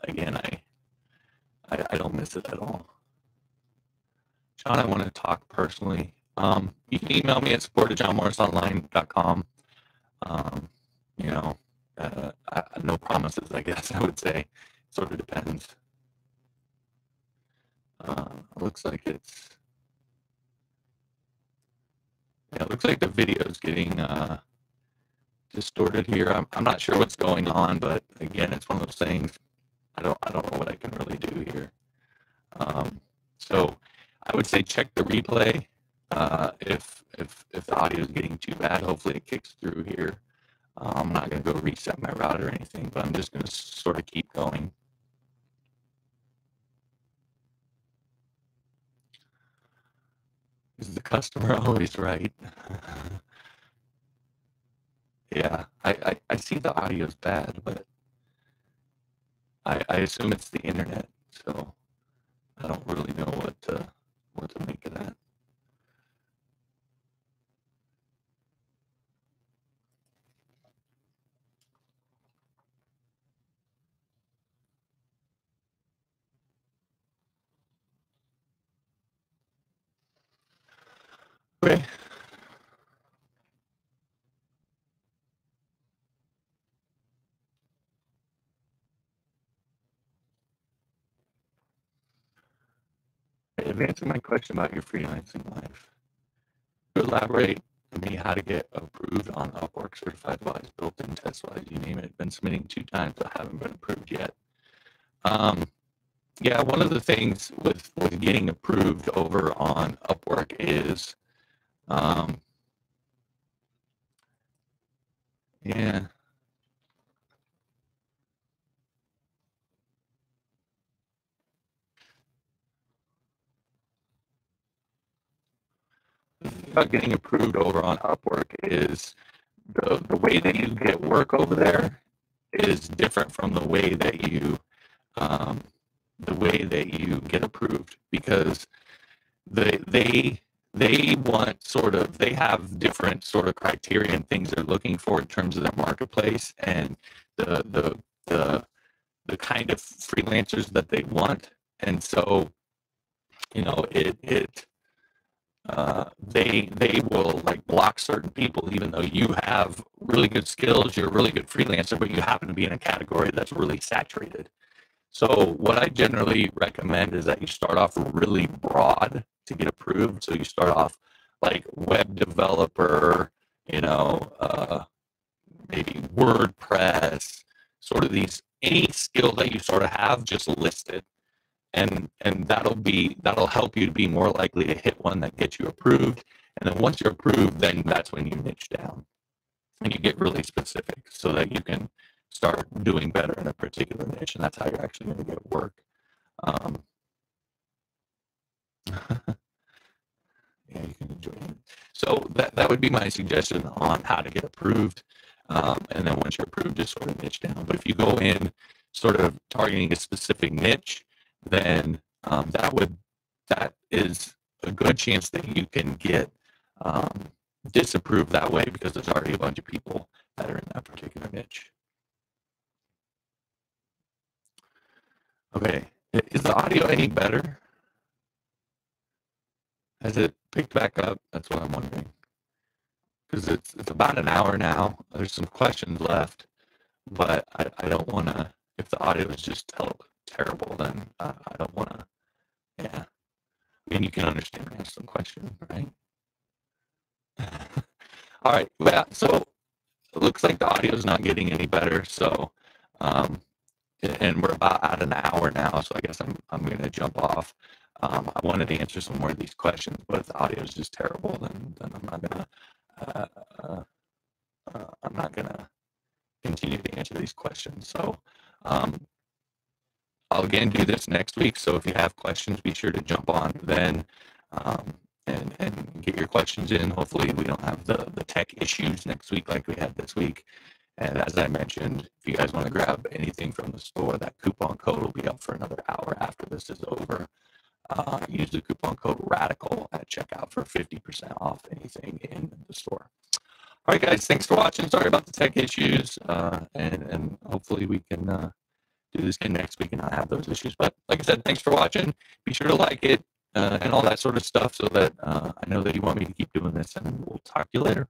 again, I don't miss it at all. John, I want to talk personally. You can email me at support@johnmorrisonline.com. You know, no promises, I guess I would say. Sort of depends. Looks like it looks like the video is getting distorted here. I'm not sure what's going on, but again, it's one of those things. I don't know what I can really do here. So I would say check the replay. If the audio is getting too bad, hopefully it kicks through here. I'm not going to go reset my router or anything, but I'm just going to sort of keep going. Is the customer always right? Yeah, I see the audio is bad, but I assume it's the internet, so I don't really know what to make of that. Okay. Answer my question about your freelancing life. Elaborate for me how to get approved on Upwork, certified wise, built-in, test-wise, you name it. Been submitting 2 times, I haven't been approved yet. Yeah, one of the things with getting approved over on Upwork is, yeah. About getting approved over on Upwork is the way that you get work over there is different from the way that you get approved, because they want they have different sort of criteria and things they're looking for in terms of their marketplace and the kind of freelancers that they want. And so, you know, they will like block certain people, even though you have really good skills, you're a really good freelancer, but you happen to be in a category that's really saturated. So what I generally recommend is that you start off really broad to get approved. So you start off like web developer, you know, maybe WordPress, sort of these any skill that you sort of have, just list it. And that'll help you to be more likely to hit one that gets you approved. And then once you're approved, then that's when you niche down and you get really specific so that you can start doing better in a particular niche. And that's how you're actually going to get work. Yeah, you can enjoy it. So that would be my suggestion on how to get approved. And then once you're approved, just sort of niche down. But if you go in sort of targeting a specific niche, then that is a good chance that you can get disapproved that way because there's already a bunch of people that are in that particular niche. Okay, is the audio any better? Has it picked back up? That's what I'm wondering. Because it's about an hour now. There's some questions left, but I don't want to, if the audio is just terrible, then I don't want to, yeah. I mean, you can understand I have some questions, right? All right, yeah, so it looks like the audio is not getting any better, so, and we're about at an hour now, so I guess I'm going to jump off. I wanted to answer some more of these questions, but if the audio is just terrible, then I'm not gonna continue to answer these questions. So I'll again do this next week. So if you have questions, be sure to jump on then and get your questions in. Hopefully we don't have the tech issues next week like we had this week. And as I mentioned, if you guys want to grab anything from the store, that coupon code will be up for another hour after this is over. Use the coupon code RADICAL at checkout for 50% off anything in the store. All right, guys, thanks for watching. Sorry about the tech issues, and hopefully we can do this again next week and not have those issues. But like I said, thanks for watching. Be sure to like it and all that sort of stuff so that I know that you want me to keep doing this, and we'll talk to you later.